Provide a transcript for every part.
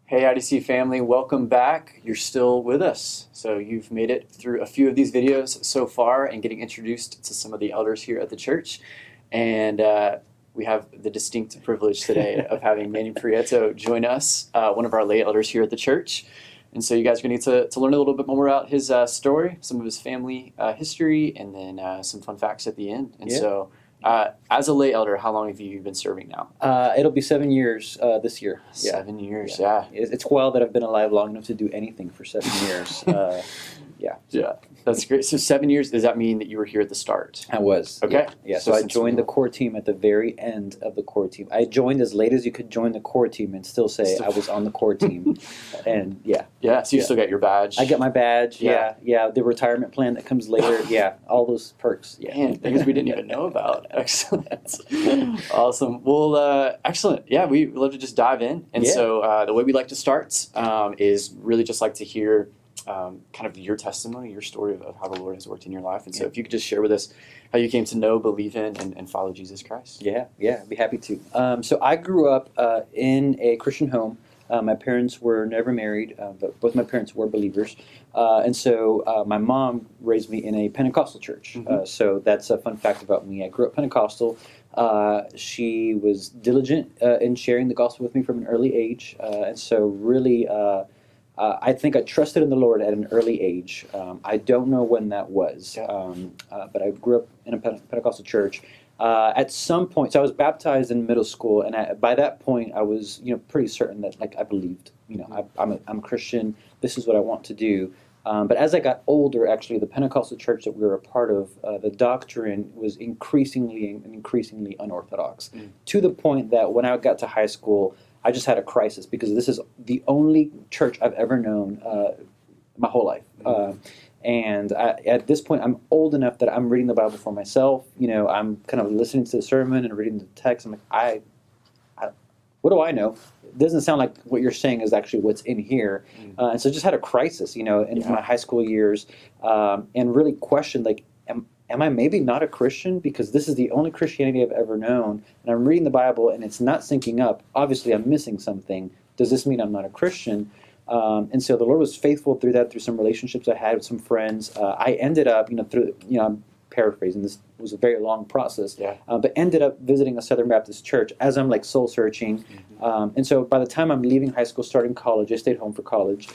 Hey, IDC family, welcome back. You're still with us. So you've made it through a few of these videos so far and getting introduced to some of the elders here at the church. And we have the distinct privilege today of having Manny Prieto join us, one of our lay elders here at the church. And so you guys are going to get to learn a little bit more about his story, some of his family history, and then some fun facts at the end. And so as a lay elder, how long have you been serving now? It'll be 7 years this year. 7 years, yeah. It's wild that I've been alive long enough to do anything for 7 years. Yeah, that's great. So 7 years, does that mean that you were here at the start? I was. Okay. Yeah. So I joined the core team at the very end of the core team. I joined as late as you could join the core team and still say I was on the core team. And Yeah, so you still got your badge? I got my badge. Yeah. The retirement plan that comes later. Yeah, all those perks. Yeah. Man, things we didn't even know about. Excellent. Awesome. Well, excellent. Yeah, we'd love to just dive in. And so the way we like to start is really just like to hear kind of your testimony, your story of how the Lord has worked in your life. And so if you could just share with us how you came to know, believe in, and follow Jesus Christ. Yeah, I'd be happy to. So I grew up in a Christian home. My parents were never married, but both my parents were believers. And so my mom raised me in a Pentecostal church. Mm-hmm. So that's a fun fact about me. I grew up Pentecostal. She was diligent in sharing the gospel with me from an early age. And so really, I think I trusted in the Lord at an early age. I don't know when that was, but I grew up in a Pentecostal church. At some point, so I was baptized in middle school, and by that point, I was pretty certain that I believed. I'm a Christian. This is what I want to do. But as I got older, actually, the Pentecostal church that we were a part of, the doctrine was increasingly unorthodox, to the point that when I got to high school, I just had a crisis because this is the only church I've ever known my whole life. And at this point, I'm old enough that I'm reading the Bible for myself. I'm kind of listening to the sermon and reading the text. I'm like, what do I know? It doesn't sound like what you're saying is actually what's in here. And so I just had a crisis, in my high school years, and really questioned, am I maybe not a Christian? Because this is the only Christianity I've ever known, and I'm reading the Bible and it's not syncing up. Obviously, I'm missing something. Does this mean I'm not a Christian? And so the Lord was faithful through that, through some relationships I had with some friends. I ended up, I'm paraphrasing, this was a very long process, but ended up visiting a Southern Baptist church as I'm soul searching. And so by the time I'm leaving high school, starting college, I stayed home for college,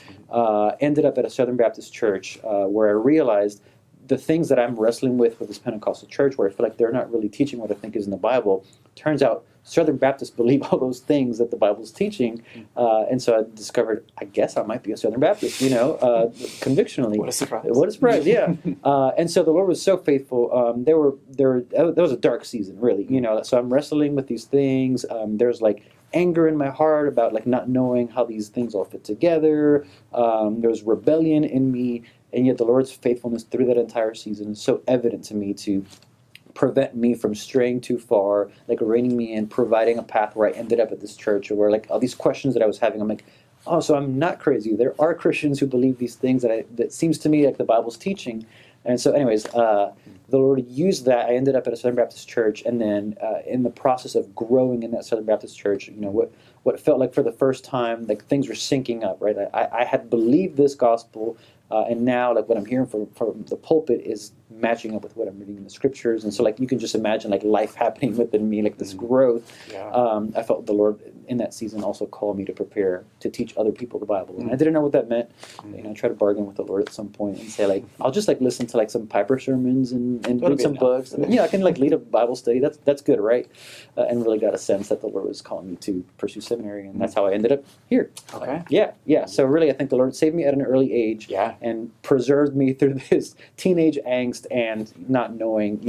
ended up at a Southern Baptist church where I realized the things that I'm wrestling with this Pentecostal church, where I feel like they're not really teaching what I think is in the Bible, turns out Southern Baptists believe all those things that the Bible's teaching. And so I discovered, I guess I might be a Southern Baptist, convictionally. What a surprise. What a surprise, yeah. And so the Lord was so faithful. That was a dark season, really, So I'm wrestling with these things. There's anger in my heart about not knowing how these things all fit together. There's rebellion in me. And yet the Lord's faithfulness through that entire season is so evident to me to prevent me from straying too far, reining me in, providing a path where I ended up at this church, or where all these questions that I was having, I'm like, oh, so I'm not crazy. There are Christians who believe these things that seems to me like the Bible's teaching. And so anyways, the Lord used that. I ended up at a Southern Baptist church, and then in the process of growing in that Southern Baptist church, what it felt like for the first time, things were syncing up, right? I had believed this gospel, and now what I'm hearing from the pulpit is matching up with what I'm reading in the scriptures. And so you can just imagine life happening within me, this growth. I felt the Lord in that season also called me to prepare to teach other people the Bible. And I didn't know what that meant. I tried to bargain with the Lord at some point and say I'll just listen to some Piper sermons and read some books. And, I can lead a Bible study. That's good, right? And really got a sense that the Lord was calling me to pursue seminary, and that's how I ended up here. Okay. Yeah. So really, I think the Lord saved me at an early age. And preserved me through this teenage angst and not knowing,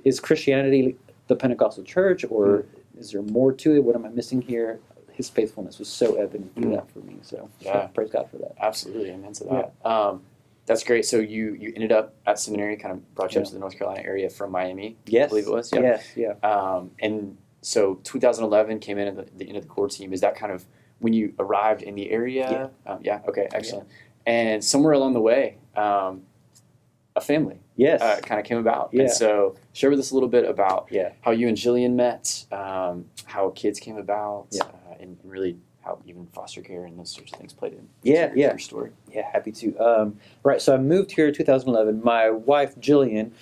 is Christianity the Pentecostal church, or is there more to it? What am I missing here? His faithfulness was so evident through that for me. So praise God for that. Absolutely, amen to that. That's great. So you ended up at seminary, kind of brought you up to the North Carolina area from Miami. Yes. I believe it was. Yeah. And so 2011 came in at the end of the core team. Is that kind of when you arrived in the area? Okay, excellent. And somewhere along the way, a family kind of came about. And so share with us a little bit about how you and Jillian met, how kids came about, and really how even foster care and those sorts of things played in. Yeah. Your story. Yeah, happy to. Right, so I moved here in 2011. My wife, Jillian,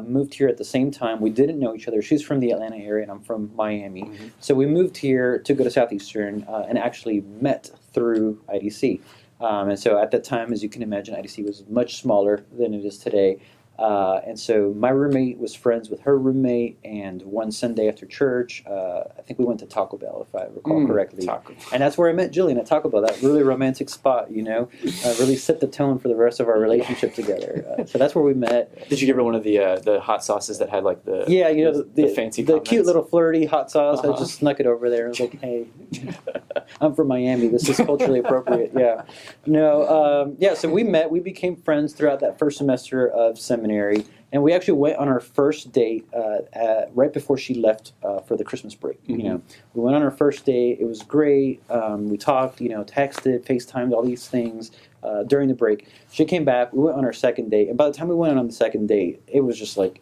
moved here at the same time. We didn't know each other. She's from the Atlanta area, and I'm from Miami. Mm-hmm. So we moved here to go to Southeastern and actually met through IDC. And so at that time, as you can imagine, IDC was much smaller than it is today. And so my roommate was friends with her roommate, and one Sunday after church, I think we went to Taco Bell, if I recall correctly. Taco. And that's where I met Jillian, at Taco Bell, that really romantic spot, really set the tone for the rest of our relationship together. So that's where we met. Did you give her one of the hot sauces that had like the the fancy the comments? cute little flirty hot sauce? Uh-huh. I just snuck it over there. I was like, hey, I'm from Miami. This is culturally appropriate. Yeah. So we met. We became friends throughout that first semester of seminary. And we actually went on our first date right before she left for the Christmas break. Mm-hmm. We went on our first date. It was great. We talked, texted, FaceTimed, all these things during the break. She came back. We went on our second date. And by the time we went on the second date, it was just like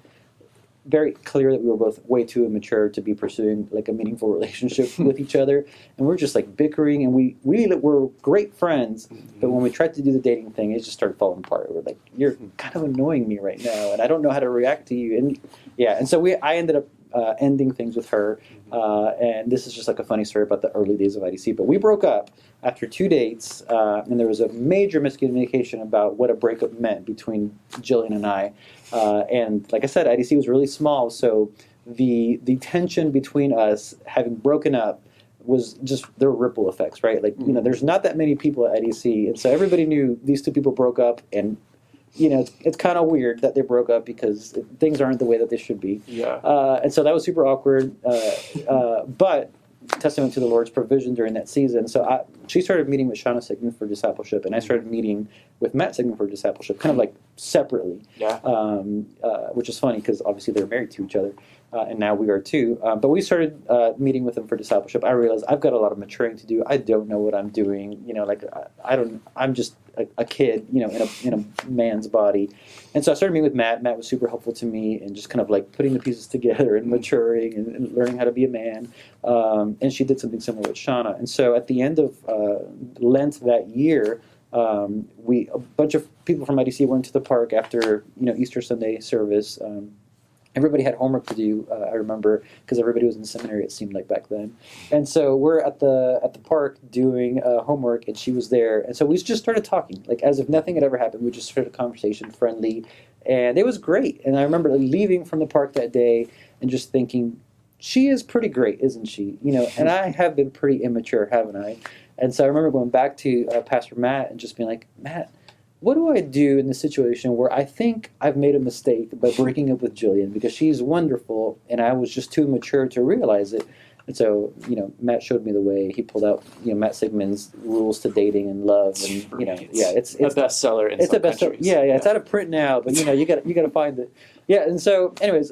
very clear that we were both way too immature to be pursuing like a meaningful relationship with each other, and we're just like bickering, and we were great friends, but when we tried to do the dating thing, it just started falling apart. We're like, you're kind of annoying me right now, and I don't know how to react to you, and so I ended up ending things with her, and this is just like a funny story about the early days of IDC, but we broke up after 2 dates, and there was a major miscommunication about what a breakup meant between Jillian and I. And like I said, IDC was really small, so the tension between us having broken up was just, there were ripple effects, right? Like, there's not that many people at IDC, and so everybody knew these two people broke up, and it's kind of weird that they broke up because things aren't the way that they should be. Yeah. And so that was super awkward, but testament to the Lord's provision during that season. So she started meeting with Shauna Sigmund for discipleship, and I started meeting with Matt Sigmund for discipleship, kind of like separately. Yeah. Which is funny because obviously they're married to each other, and now we are too. But we started meeting with them for discipleship. I realized I've got a lot of maturing to do. I don't know what I'm doing. I don't. I'm just a kid, in a man's body. And so I started meeting with Matt. Matt was super helpful to me and just kind of like putting the pieces together and maturing and learning how to be a man. And she did something similar with Shauna. And so at the end of Lent that year, a bunch of people from IDC went to the park after Easter Sunday service. Everybody had homework to do, I remember, because everybody was in seminary, it seemed like back then. And so we're at the park doing homework, and she was there. And so we just started talking, like as if nothing had ever happened. We just started a conversation, friendly, and it was great. And I remember leaving from the park that day and just thinking, she is pretty great, isn't she? And I have been pretty immature, haven't I? And so I remember going back to Pastor Matt and just being like, Matt, what do I do in this situation where I think I've made a mistake by breaking up with Jillian because she's wonderful and I was just too mature to realize it? And so, Matt showed me the way. He pulled out, Matt Sigmund's rules to dating and love, and it's a bestseller in it's some a bestseller. countries. Yeah, it's out of print now, but you got to find it. Yeah, and so, anyways,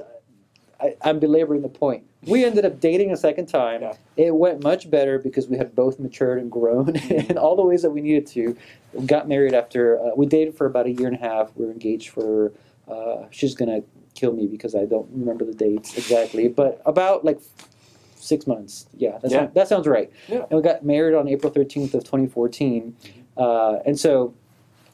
I'm belaboring the point. We ended up dating a second time. Yeah. It went much better because we had both matured and grown in all the ways that we needed to. We got married after, we dated for about 1.5 years. We were engaged for, she's going to kill me because I don't remember the dates exactly, but about like 6 months. Yeah, that sounds right. Yeah. And we got married on April 13th of 2014. And so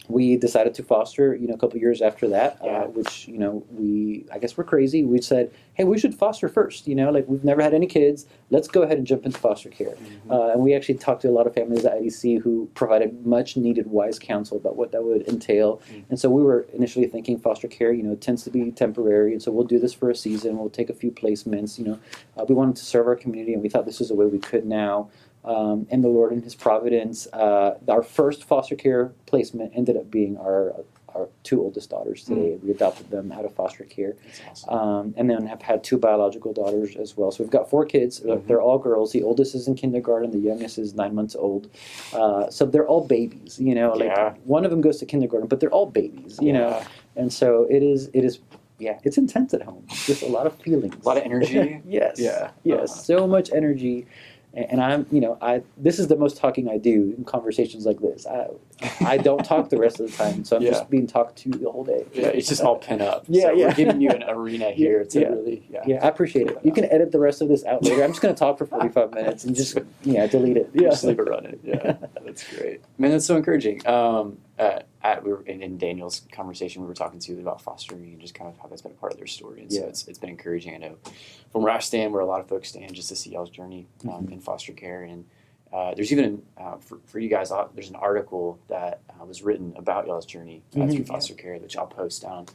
we decided to foster, a couple of years after that, which, I guess we're crazy. We said, hey, we should foster first, we've never had any kids. Let's go ahead and jump into foster care. Mm-hmm. And we actually talked to a lot of families at IDC who provided much needed wise counsel about what that would entail. Mm-hmm. And so we were initially thinking foster care, tends to be temporary. And so we'll do this for a season. We'll take a few placements, we wanted to serve our community, and we thought this was a way we could now. And the Lord in His providence, our first foster care placement ended up being our 2 oldest daughters today. We adopted them out of foster care. That's awesome. And then have had 2 biological daughters as well. So we've got 4 kids. Mm-hmm. They're all girls. The oldest is in kindergarten. The youngest is 9 months old. So they're all babies, one of them goes to kindergarten, but they're all babies, know. And so it is, it's intense at home. Just a lot of feelings. A lot of energy. Yes. Yeah. Yes. So much energy. And I'm, this is the most talking I do in conversations like this. I don't talk the rest of the time, so I'm just being talked to the whole day. Yeah, it's just all pin up. Yeah, so we're giving you an arena here to really, I appreciate it. You can edit the rest of this out later. I'm just going to talk for 45 minutes and just, delete it. Yeah. Just leave it running. Yeah, that's great. Man, that's so encouraging. We were in Daniel's conversation, we were talking to about fostering and just kind of how that's been a part of their story. And so it's been encouraging. I know from where I stand, where a lot of folks stand, just to see y'all's journey in foster care. And there's even, for you guys, there's an article that was written about y'all's journey through foster care, which I'll post down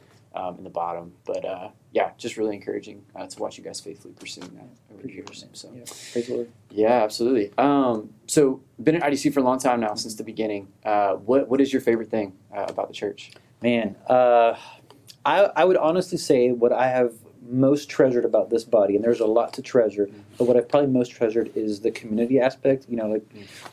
in the bottom. But just really encouraging to watch you guys faithfully pursuing that over the years. So, praise the Lord. Yeah, absolutely. So, been at IDC for a long time now, since the beginning. What is your favorite thing about the church? Man, I would honestly say what I have most treasured about this body, and there's a lot to treasure, but what I've probably most treasured is the community aspect.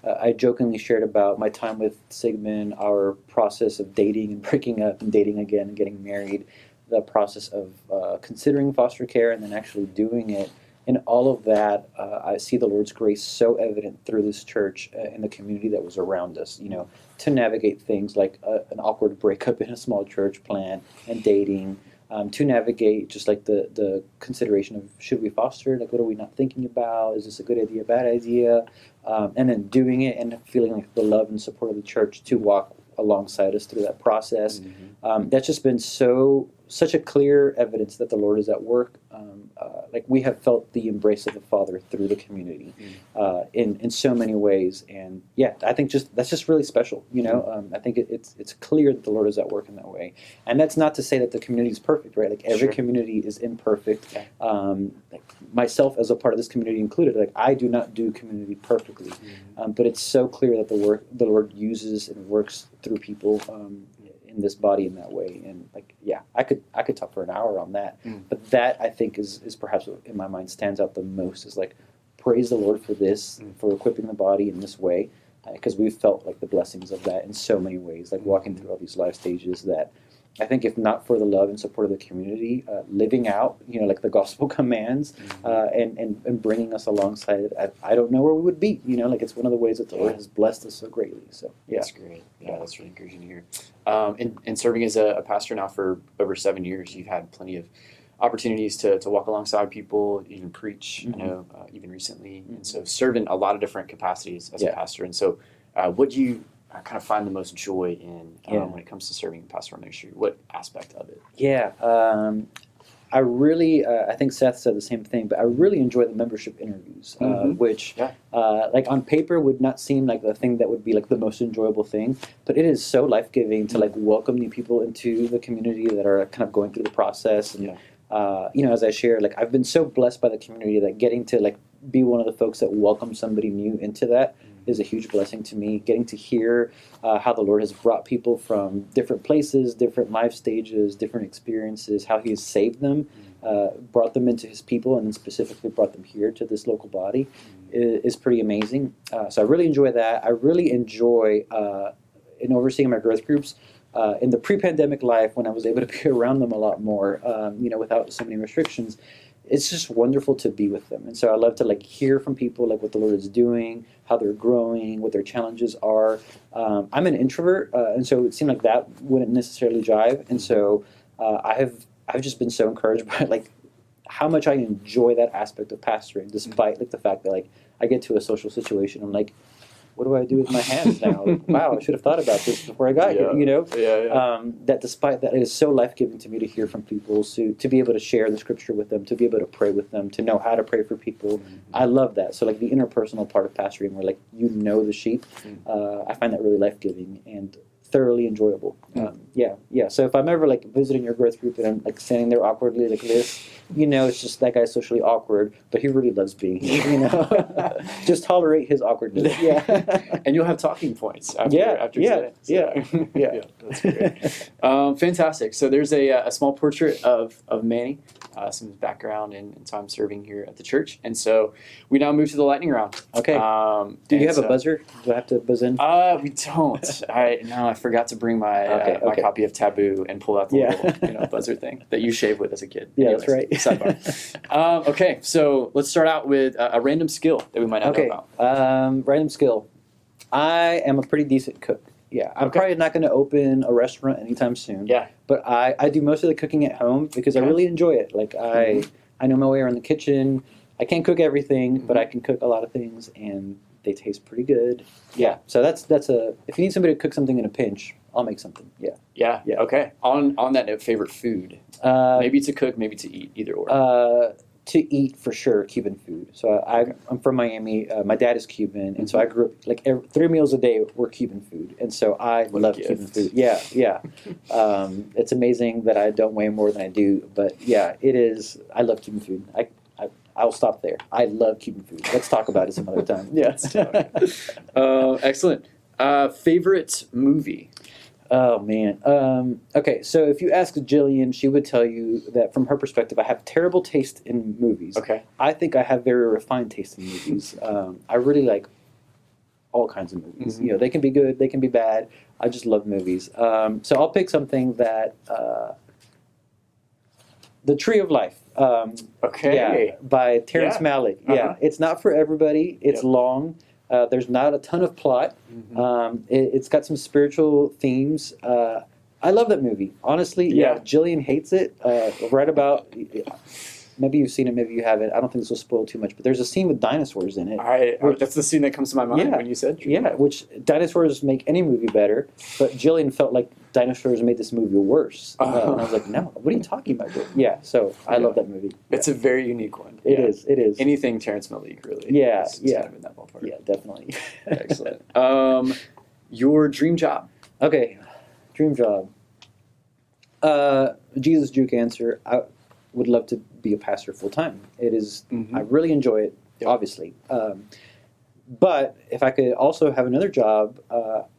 I jokingly shared about my time with Sigmund, our process of dating and breaking up and dating again and getting married, the process of considering foster care and then actually doing it. In all of that, I see the Lord's grace so evident through this church and the community that was around us, to navigate things like an awkward breakup in a small church plant and dating, to navigate just like the consideration of should we foster, like what are we not thinking about, is this a good idea, bad idea, and then doing it and feeling like the love and support of the church to walk alongside us through that process. That's just been such a clear evidence that the Lord is at work. We have felt the embrace of the Father through the community in so many ways, and I think that's just really special. I think it's clear that the Lord is at work in that way, and that's not to say that the community is perfect, right? Like every community is imperfect. Myself as a part of this community included, I do not do community perfectly, but it's so clear that the Lord uses and works through people in this body in that way. And I could talk for an hour on that, but that I think is perhaps what in my mind stands out the most, is praise the Lord for this, for equipping the body in this way, because we've felt the blessings of that in so many ways, walking through all these life stages that I think if not for the love and support of the community, living out, the gospel commands, and bringing us alongside, I don't know where we would be. It's one of the ways that the Lord has blessed us so greatly. So that's great. Yeah, that's really encouraging to hear. And serving as a pastor now for over 7 years, you've had plenty of opportunities to walk alongside people, even preach. I know even recently, and so served in a lot of different capacities as a pastor. And so, what do you kind of find the most joy in when it comes to serving in pastoral ministry? What aspect of it? I really, I think Seth said the same thing, but I really enjoy the membership interviews, which, on paper would not seem like the thing that would be the most enjoyable thing, but it is so life-giving to welcome new people into the community that are kind of going through the process. And, as I share, I've been so blessed by the community that getting to be one of the folks that welcome somebody new into that is a huge blessing to me. Getting to hear how the Lord has brought people from different places, different life stages, different experiences, how He has saved them, brought them into His people, and then specifically brought them here to this local body is pretty amazing. So I really enjoy that. I really enjoy in overseeing my growth groups. In the pre-pandemic life, when I was able to be around them a lot more, without so many restrictions, it's just wonderful to be with them. And so I love to hear from people what the Lord is doing, how they're growing, what their challenges are. I'm an introvert, and so it seemed like that wouldn't necessarily jive. And so I've just been so encouraged by how much I enjoy that aspect of pastoring, despite the fact that I get to a social situation, I'm what do I do with my hands now? Wow, I should have thought about this before I got here, that despite that, it is so life-giving to me to hear from people, to be able to share the scripture with them, to be able to pray with them, to know how to pray for people. I love that. So the interpersonal part of pastoring where the sheep, I find that really life-giving and thoroughly enjoyable. So if I'm ever visiting your growth group and I'm standing there awkwardly like this, it's just that guy's socially awkward, but he really loves being here, just tolerate his awkwardness. And you'll have talking points after today. So. That's great. Fantastic. So there's a small portrait of Manny, some of his background and time serving here at the church. And so we now move to the lightning round. Okay. Do you have a buzzer? Do I have to buzz in? We don't. I forgot to bring my my copy of Taboo and pull out the little buzzer thing that you shaved with as a kid. Yeah, Anyways, that's right. Sidebar. Okay, so let's start out with a random skill that we might not know about. Random skill. I am a pretty decent cook. Yeah, I'm probably not going to open a restaurant anytime soon. Yeah. But I do most of the cooking at home because I really enjoy it. Like I know my way around the kitchen. I can't cook everything, but I can cook a lot of things, and they taste pretty good. Yeah. So that's a. If you need somebody to cook something in a pinch, I'll make something. Yeah. Yeah. Okay. On that note, favorite food? Maybe to cook, maybe to eat, either or. To eat for sure, Cuban food. So I'm from Miami. My dad is Cuban, and so I grew up like 3 meals a day were Cuban food, and so I love Cuban food. Yeah. It's amazing that I don't weigh more than I do, but yeah, it is. I love Cuban food. I'll stop there. I love Cuban food. Let's talk about it some other time. Yeah. Excellent. Favorite movie? Oh, man. Okay, so if you ask Jillian, she would tell you that from her perspective, I have terrible taste in movies. Okay. I think I have very refined taste in movies. I really like all kinds of movies. Mm-hmm. They can be good, they can be bad. I just love movies. So I'll pick something that... The Tree of Life. Yeah, by Terrence Malick. Yeah, it's not for everybody. It's long. There's not a ton of plot. It's got some spiritual themes. I love that movie. Honestly, Jillian hates it. Right about, maybe you've seen it, maybe you haven't. I don't think this will spoil too much, but there's a scene with dinosaurs in it. That's the scene that comes to my mind when you said Tree. Yeah, which dinosaurs make any movie better, but Jillian felt like dinosaurs made this movie worse. And I was like, no, what are you talking about? Yeah, so I love that movie. It's a very unique one. It is. Anything Terrence Malick, really. Yeah, is kind of in that ballpark. Yeah, definitely. Excellent. Your dream job? Okay, dream job. Jesus Juke answer. I would love to be a pastor full time. It is. I really enjoy it. Obviously, but if I could also have another job.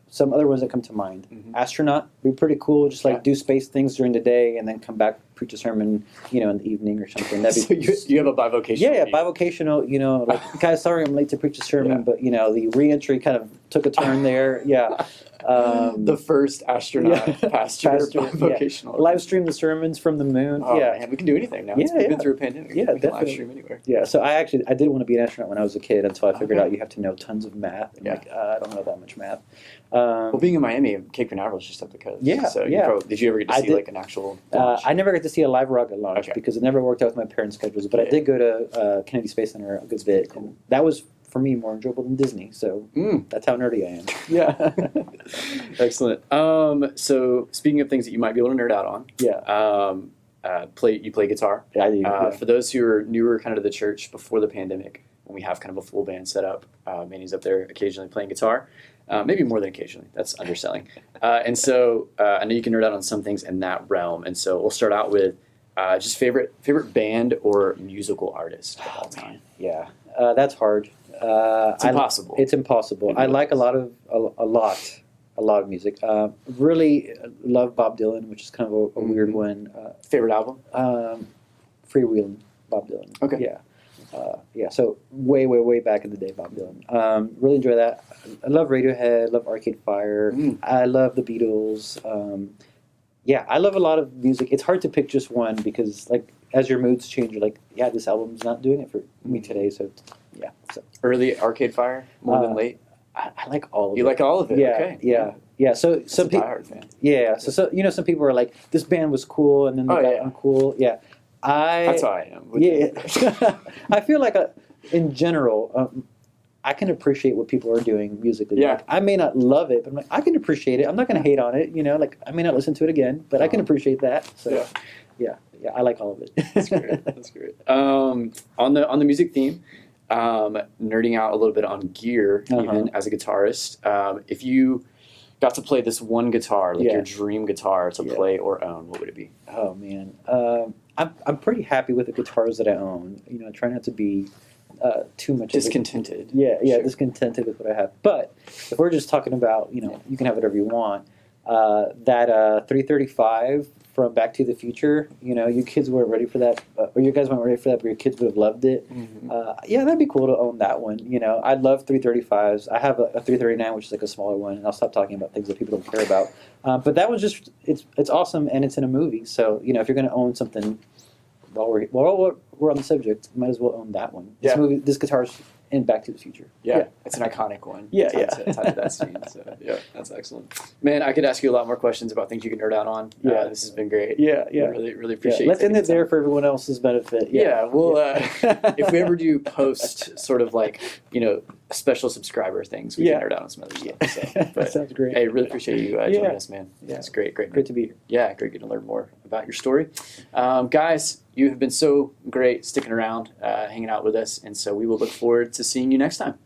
Some other ones that come to mind. Astronaut would be pretty cool. Just do space things during the day and then come back, preach a sermon, in the evening or something. That'd be, so you have a bivocational. Yeah, bivocational. Guys, sorry I'm late to preach a sermon, but the reentry kind of took a turn there. Yeah. The first astronaut pastor bivocational. Live stream the sermons from the moon. Man, we can do anything now. We've been through a pandemic. Yeah, we can live stream anywhere. Yeah, so I did want to be an astronaut when I was a kid until I figured out you have to know tons of math. And I don't know that much math. Well, being in Miami, Cape Canaveral is just up the coast. Yeah, so did you ever get to see an actual launch? I never got to see a live rocket launch because it never worked out with my parents' schedules. But I did go to Kennedy Space Center a good bit, and that was for me more enjoyable than Disney. So that's how nerdy I am. Yeah, excellent. So speaking of things that you might be able to nerd out on, you play guitar. Yeah, I do. For those who are newer, kind of to the church before the pandemic, when we have kind of a full band set up, Manny's up there occasionally playing guitar. Maybe more than occasionally. That's underselling. And so I know you can nerd out on some things in that realm. And so we'll start out with just favorite band or musical artist of all time. Yeah, that's hard. It's impossible. It's impossible. I like a lot of music. Really love Bob Dylan, which is kind of a weird one. Favorite album? Freewheeling, Bob Dylan. Okay. Yeah. So way back in the day, Bob Dylan. Really enjoy that. I love Radiohead. Love Arcade Fire. I love the Beatles. I love a lot of music. It's hard to pick just one because, as your moods change, you're like, this album's not doing it for me today. So, yeah. So early Arcade Fire, more than late. I like all of it. You like all of it? Yeah. Okay. Yeah. So some people. Diehard fan. Yeah. So some people are like, this band was cool, and then they got uncool. Yeah. That's how I am. I feel like in general, I can appreciate what people are doing musically. Yeah. I may not love it, but I can appreciate it. I'm not going to hate on it. I may not listen to it again, but I can appreciate that. So, yeah, I like all of it. That's great. On the music theme, nerding out a little bit on gear, even as a guitarist. If you got to play this one guitar, your dream guitar to play or own, what would it be? Oh man, I'm pretty happy with the guitars that I own. I try not to be too much discontented. Discontented with what I have. But if we're just talking about, you can have whatever you want. that 335 from Back to the Future. You know, you kids weren't ready for that, or you guys weren't ready for that, but your kids would have loved it. Mm-hmm. Yeah, that'd be cool to own that one. You know, I love 335s. I have a 339, which is like a smaller one, and I'll stop talking about things that people don't care about. But that one's just it's awesome, and it's in a movie. So you know, if you're going to own something, while we're on the subject, might as well own that one. This movie, this guitar's in Back to the Future. Yeah, it's an iconic one. Yeah, tied to that scene. So, yeah, that's excellent. Man, I could ask you a lot more questions about things you can nerd out on. Yeah. This has been great. Yeah. Really, really appreciate it. Let's end it there for everyone else's benefit. Yeah, well, if we ever do post sort of like, you know, special subscriber things, we can nerd out on some other stuff. So, That sounds great. Hey, really appreciate you joining us, man. Yeah. It's great. Great to be here. Yeah, great getting to learn more about your story. Guys, you have been so great sticking around, hanging out with us, and so we will look forward to seeing you next time.